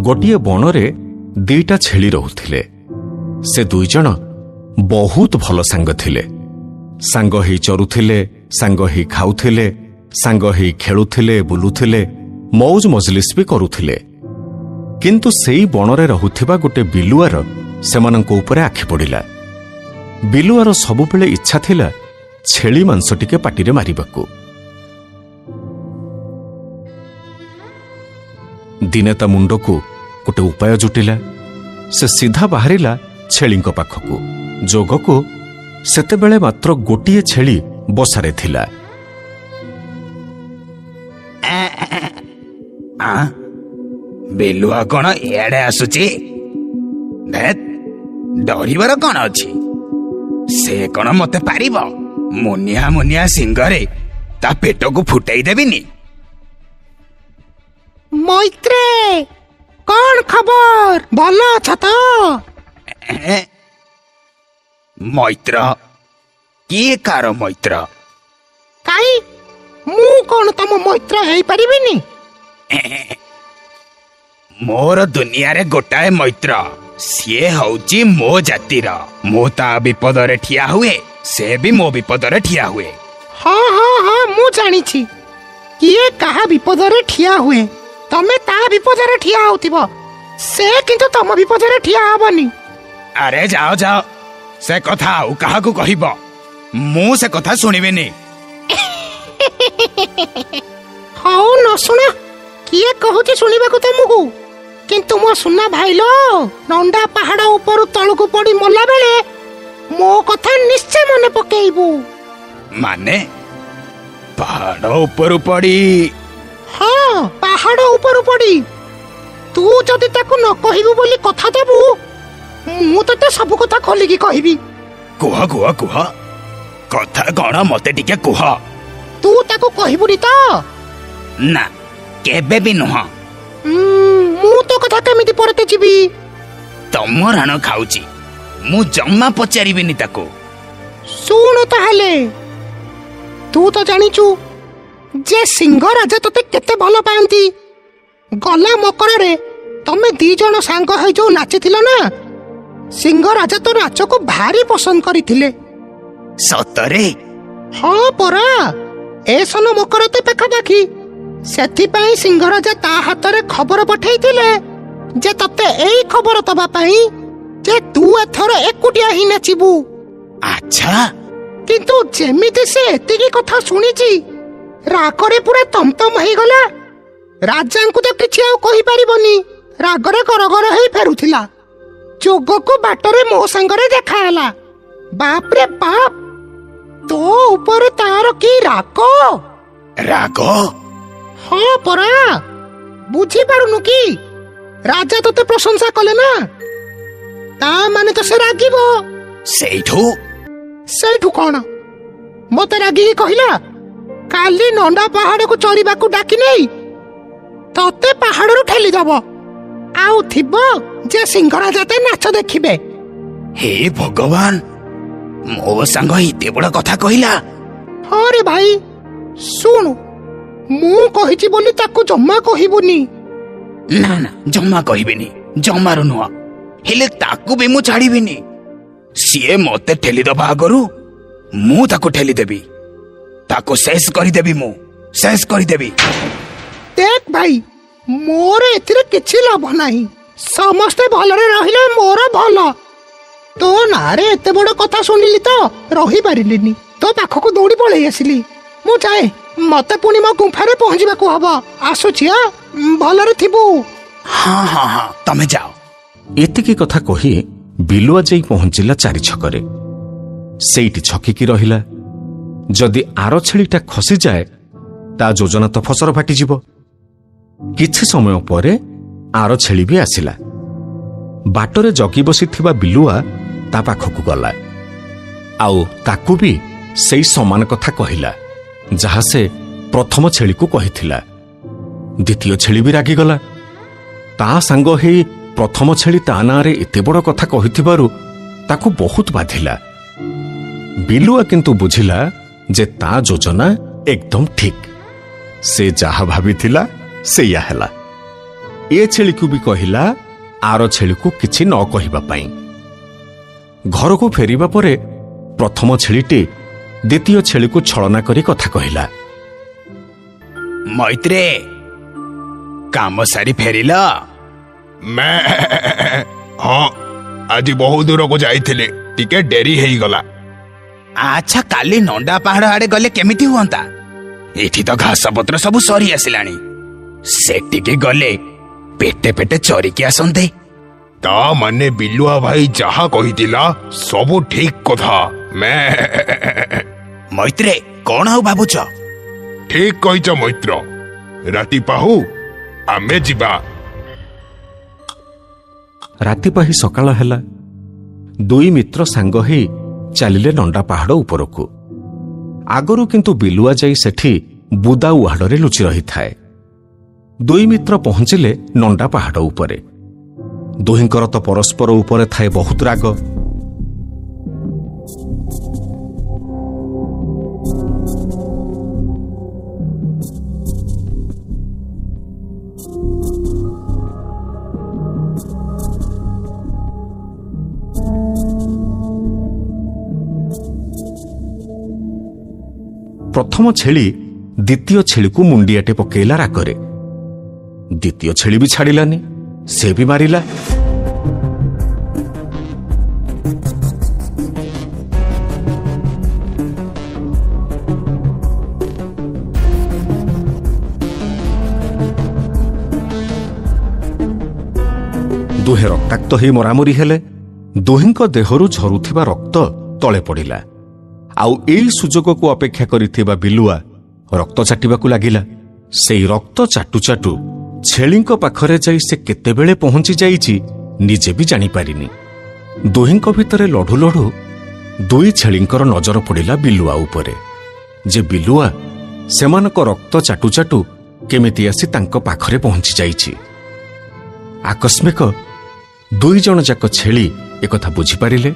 ଗୋଟିଏ ବଣରେ ଦିଟା ଛେଳି ରହୁଥିଲେ। ସେ ଦୁଇଜଣ ବହୁତ ଭଲ ସାଙ୍ଗ ଥିଲେ। ସାଙ୍ଗ ହେଇ ଚରୁଥିଲେ, ସାଙ୍ଗ ହେଇ ଖାଉଥିଲେ, ସାଙ୍ଗ ହେଇ ଖେଳୁଥିଲେ, ବୁଲୁଥିଲେ, ମୌଜ ମଜଲିସ୍ ବି କରୁଥିଲେ। କିନ୍ତୁ ସେଇ ବଣରେ ରହୁଥିବା ଗୋଟେ ବିଲୁଆର ସେମାନଙ୍କ ଉପରେ ଆଖି ପଡ଼ିଲା। ବିଲୁଆର ସବୁବେଳେ ଇଚ୍ଛା ଥିଲା ଛେଳି ମାଂସ ଟିକେ ପାଟିରେ ମାରିବାକୁ। ଦିନେ ତା ମୁଣ୍ଡକୁ ଗୋଟେ ଉପାୟ ଜୁଟିଲା। ସେ ସିଧା ବାହାରିଲା ଛେଳିଙ୍କ ପାଖକୁ। ଯୋଗକୁ ସେତେବେଳେ ମାତ୍ର ଗୋଟିଏ ଛେଳି ବସାରେ ଥିଲା। ବିଲୁଆ କଣ ଇଆଡେ ଆସୁଛି? ଡରିବାର କଣ ଅଛି? ସେ କଣ ମତେ ପାରିବ? ମୁନିଆ ମୁନିଆ ସିଂହରେ ତା ପେଟକୁ ଫୁଟେଇ ଦେବିନି। ମୈତ୍ରେ, କଣ ଖବର? ଭଲ ଅଛ ତ? ମୈତ୍ର? କିଏ କାର ମୈତ୍ର? କାଇଁ, ମୁଁ କଣ ତମ ମୈତ୍ର ହେଇପାରିବିନି? ମୋର ଦୁନିଆରେ ଗୋଟାଏ ମୈତ୍ର, ସିଏ ହଉଛି ମୋ ଜାତିର। ମୁଁ ତା ବିପଦରେ ଠିଆ ହୁଏ, ସେ ବି ମୋ ବିପଦରେ ଠିଆ ହୁଏ। ହଁ ହଁ ହଁ, ମୁଁ ଜାଣିଛି କିଏ କାହା ବିପଦରେ ଠିଆ ହୁଏ। ତମେ ତା ବିପଦରେ ଠିଆ ହଉଥିବ, ସେ କିନ୍ତୁ ତମ ବିପଦରେ ଠିଆ ହବନି। ଆରେ ଯାଅ ଯାଅ, ସେ କଥା ଆଉ କାହାକୁ କହିବ, ମୁଁ ସେ କଥା ଶୁଣିବିନି। ହଉ ନ ଶୁଣ, କିଏ କହୁଛି ଶୁଣିବାକୁ ତମକୁ? କିନ୍ତୁ ମୋ ସୁନା ଭାଇଲୋ, ନଣ୍ଡା ପାହାଡ ଉପରୁ ତଳକୁ ପଡି ମଲା ବେଳେ ମୋ କଥା ନିଶ୍ଚୟ ମନେ ପକେଇବୁ। ମାନେ ପାହାଡ ଉପରୁ ପଡି? ହଁ, ପାହାଡ ଉପରୁ ପଡି। ତୁ ଯଦି ତାକୁ ନ କହିବୁ ବୋଲି କଥା ଦେବୁ, ମୁଁ ତତେ ସବୁ କଥା ଖୋଲିକି କହିବି। କୁହ କୁହ କୁହ, କଥା କଣ ମତେ ଟିକେ କୁହ। ତୁ ତାକୁ କହିବୁନି ତ? ନା, କେବେ ବି ନୁହଁ। ମୁଁ ତୋ କଥା କେମିତି ପରତେ ଯିବି? ତମ ରାଣ ଖାଉଛି, ମୁଁ ଜମା ପଚାରିବିନି ତାକୁ। ଶୁଣ ତାହେଲେ, ତୁ ତ ଜାଣିଛୁ ଯେ ସିଂହ ରାଜା ତତେ କେତେ ଭଲ ପାଆନ୍ତି। ଗଲା ମକରରେ ତମେ ଦି ଜଣ ସାଙ୍ଗ ହେଇ ଯୋଉ ନାଚିଥିଲ ନା, ସିଂହ ରାଜା ତ ନାଚକୁ ଭାରି ପସନ୍ଦ କରିଥିଲେ। ସତରେ? ହଁ ପରା, ଏ ସନ ମକରତେ ପାଖାପାଖି। ସେଥିପାଇଁ ସିଂହ ରାଜା ତା ହାତରେ ଖବର ପଠେଇଥିଲେ ଯେ ତତେ ଏଇ ଖବର ଦବା ପାଇଁ ଯେ ତୁ ଏଥର ଏକୁଟିଆ ହିଁ ନାଚିବୁ। ଆଚ୍ଛା। କିନ୍ତୁ ଯେମିତି ସେ ଏତିକି କଥା ଶୁଣିଛି, ରାଗରେ ପୁରା ତମତମ ହେଇଗଲା। ରାଜାଙ୍କୁ ତ କିଛି ଆଉ କହିପାରିବନି, ରାଗରେ ଗରଗର ହେଇ ଫେରୁଥିଲା। ଯୋଗକୁ ବାଟରେ ମୋ ସାଙ୍ଗରେ ଦେଖା ହେଲା। ବାପରେ ବାପ, ତୋ ଉପରେ ତାର କି ରାଗ! ରାଗ? ହଁ ପରା, ବୁଝିପାରୁନୁ କି? ରାଜା ତତେ ପ୍ରଶଂସା କଲେ ନା, ତା ମାନେ ତ ସେ ରାଗିବ। ସେଇଠୁ କଣ, ମତେ ରାଗିକି କହିଲା କାଲି ନଣ୍ଡା ପାହାଡକୁ ଚରିବାକୁ ଡାକି ନେଇ ତତେ ପାହାଡରୁ ଠେଲିଦବ, ଆଉ ଥିବ ଯେ ସିଂହ ରାଜା ତେ ନାଚ ଦେଖିବେ। ହେ ଭଗବାନ, ମୋ ସାଙ୍ଗ ଏତେ ବଡ କଥା କହିଲା? ହଁ ରେ ଭାଇ, ଶୁଣୁ, ମୁଁ କହିଛି ବୋଲି ତାକୁ ଜମା କହିବୁନି। ନା ନା, ଜମା କହିବିନି, ଜମାରୁ ନୁହଁ। ହେଲେ ତାକୁ ବି ମୁଁ ଛାଡିବିନି। ସିଏ ମତେ ଠେଲିଦବା ଆଗରୁ ମୁଁ ତାକୁ ଠେଲିଦେବି, ତାକୁ ଶେଷ କରିଦେବି, ମୁଁ ଶେଷ କରିଦେବି। ଦେଖ ଭାଇ, ମୋର ଏଥିରେ କିଛି ଲାଭ ନାହିଁ। ସମସ୍ତେ ଭଲରେ ରହିଲେ ମୋର ଭଲ। ତୋ ନାଁରେ ଏତେ ବଡ କଥା ଶୁଣିଲି ତ ରହିପାରିଲିନି, ତୋ ପାଖକୁ ଦୌଡ଼ି ପଳେଇ ଆସିଲି। ମୁଁ ଯାଏ, ମତେ ପୁଣି ମୋ ଗୁମ୍ଫାରେ ପହଞ୍ଚିବାକୁ ହବ। ଆସୁଛି, ଭଲରେ ଥିବୁ। ହଁ ହଁ ହଁ, ତମେ ଯାଅ। ଏତିକି କଥା କହି ବିଲୁଆ ଯାଇ ପହଞ୍ଚିଲା ଚାରି ଛକରେ। ସେଇଠି ଛକିକି ରହିଲା। ଯଦି ଆର ଛେଳିଟା ଖସିଯାଏ, ତା ଯୋଜନା ତ ଫସର ଫାଟିଯିବ। କିଛି ସମୟ ପରେ ଆର ଛେଳି ବି ଆସିଲା। ବାଟରେ ଜଗି ବସିଥିବା ବିଲୁଆ ତା ପାଖକୁ ଗଲା, ଆଉ ତାକୁ ବି ସେଇ ସମାନ କଥା କହିଲା ଯାହା ସେ ପ୍ରଥମ ଛେଳିକୁ କହିଥିଲା। ଦ୍ୱିତୀୟ ଛେଳି ବି ରାଗିଗଲା। ତା ସାଙ୍ଗ ହେଇ ପ୍ରଥମ ଛେଳି ତା ନାଁରେ ଏତେ ବଡ଼ କଥା କହିଥିବାରୁ ତାକୁ ବହୁତ ବାଧିଲା। ବିଲୁଆ କିନ୍ତୁ ବୁଝିଲା ଯେ ତା ଯୋଜନା ଏକଦମ ଠିକ୍। ସେ ଯାହା ଭାବିଥିଲା ସେଇଆ ହେଲା। ଏ ଛେଳିକୁ ବି କହିଲା ଆର ଛେଳିକୁ କିଛି ନ କହିବା ପାଇଁ। ଘରକୁ ଫେରିବା ପରେ ପ୍ରଥମ ଛେଳିଟି ଦ୍ୱିତୀୟ ଛେଳିକୁ ଛଳନା କରି କଥା କହିଲା। ମୈତ୍ରେ, କାମ ସାରି ଫେରିଲ? ହଁ, ଆଜି ବହୁ ଦୂରକୁ ଯାଇଥିଲି, ଟିକେ ଡେରି ହେଇଗଲା। ଆଚ୍ଛା, କାଲି ନଣ୍ଡା ପାହାଡ ଆଡେ ଗଲେ କେମିତି ହୁଅନ୍ତା? ଏଠି ତ ଘାସ ପତ୍ର ସବୁ ସରି ଆସିଲାଣି। ସେଠିକି ଗଲେ ପେଟେ ପେଟେ ଚରିକି ଆସନ୍ତେ। ତା ମାନେ ବିଲୁଆ ଭାଇ ଯାହା କହିଥିଲା ସବୁ ଠିକ କଥା। ମୈତ୍ରେ, କଣ ଆଉ ଭାବୁଛ? ଠିକ କହିଛ ମୈତ୍ର, ରାତି ପାହୁ ଆମେ ଯିବା। ରାତି ପାହି ସକାଳ ହେଲା। ଦୁଇ ମିତ୍ର ସାଙ୍ଗ ହେଇ ଚାଲିଲେ ନଣ୍ଡା ପାହାଡ ଉପରକୁ। ଆଗରୁ କିନ୍ତୁ ବିଲୁଆ ଯାଇ ସେଠି ବୁଦା ଉହାଡରେ ଲୁଚି ରହିଥାଏ। ଦୁଇ ମିତ୍ର ପହଞ୍ଚିଲେ ନଣ୍ଡା ପାହାଡ ଉପରେ। ଦୁହିଁଙ୍କର ତ ପରସ୍ପର ଉପରେ ଥାଏ ବହୁତ ରାଗ। ପ୍ରଥମ ଛେଳି ଦ୍ୱିତୀୟ ଛେଳିକୁ ମୁଣ୍ଡିଆଟେ ପକେଇଲା ରାଗରେ। ଦ୍ୱିତୀୟ ଛେଳି ବି ଛାଡ଼ିଲାନି, ସେ ବି ମାରିଲା। ଦୁହେଁ ରକ୍ତାକ୍ତ ହୋଇ ମରାମରି ହେଲେ। ଦୁହିଁଙ୍କ ଦେହରୁ ଝରୁଥିବା ରକ୍ତ ତଳେ ପଡ଼ିଲା। ଆଉ ଏଇ ସୁଯୋଗକୁ ଅପେକ୍ଷା କରିଥିବା ବିଲୁଆ ରକ୍ତ ଚାଟିବାକୁ ଲାଗିଲା। ସେଇ ରକ୍ତ ଚାଟୁ ଚାଟୁ ଛେଳିଙ୍କ ପାଖରେ ଯାଇ ସେ କେତେବେଳେ ପହଞ୍ଚି ଯାଇଛି ନିଜେ ବି ଜାଣିପାରିନି। ଦୁହିଁଙ୍କ ଭିତରେ ଲଢ଼ୁ ଲଢ଼ୁ ଦୁଇ ଛେଳିଙ୍କର ନଜର ପଡ଼ିଲା ବିଲୁଆ ଉପରେ, ଯେ ବିଲୁଆ ସେମାନଙ୍କ ରକ୍ତ ଚାଟୁ ଚାଟୁ କେମିତି ଆସି ତାଙ୍କ ପାଖରେ ପହଞ୍ଚି ଯାଇଛି। ଆକସ୍ମିକ ଦୁଇ ଜଣ ଯାକ ଛେଳି ଏକଥା ବୁଝିପାରିଲେ।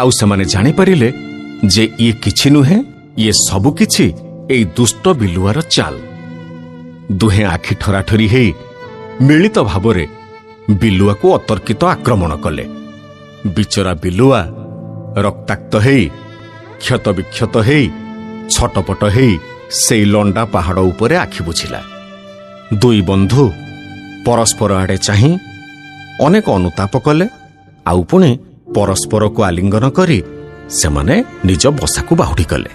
ଆଉ ସେମାନେ ଜାଣିପାରିଲେ ଯେ ଇଏ କିଛି ନୁହେଁ, ଇଏ ସବୁ କିଛି ଏଇ ଦୁଷ୍ଟ ବିଲୁଆର ଚାଲ। ଦୁହେଁ ଆଖି ଠରାଠରି ହେଇ ମିଳିତ ଭାବରେ ବିଲୁଆକୁ ଅତର୍କିତ ଆକ୍ରମଣ କଲେ। ବିଚରା ବିଲୁଆ ରକ୍ତାକ୍ତ ହେଇ କ୍ଷତବିକ୍ଷତ ହେଇ ଛଟପଟ ହେଇ ସେଇ ଲଣ୍ଡା ପାହାଡ଼ ଉପରେ ଆଖି ବୁଝିଲା। ଦୁଇ ବନ୍ଧୁ ପରସ୍ପର ଆଡ଼େ ଚାହିଁ ଅନେକ ଅନୁତାପ କଲେ। ଆଉ ପୁଣି ପରସ୍ପରକୁ ଆଲିଙ୍ଗନ କରି ସେମାନେ ନିଜ ବସାକୁ ବାହୁଡ଼ି ଗଲେ।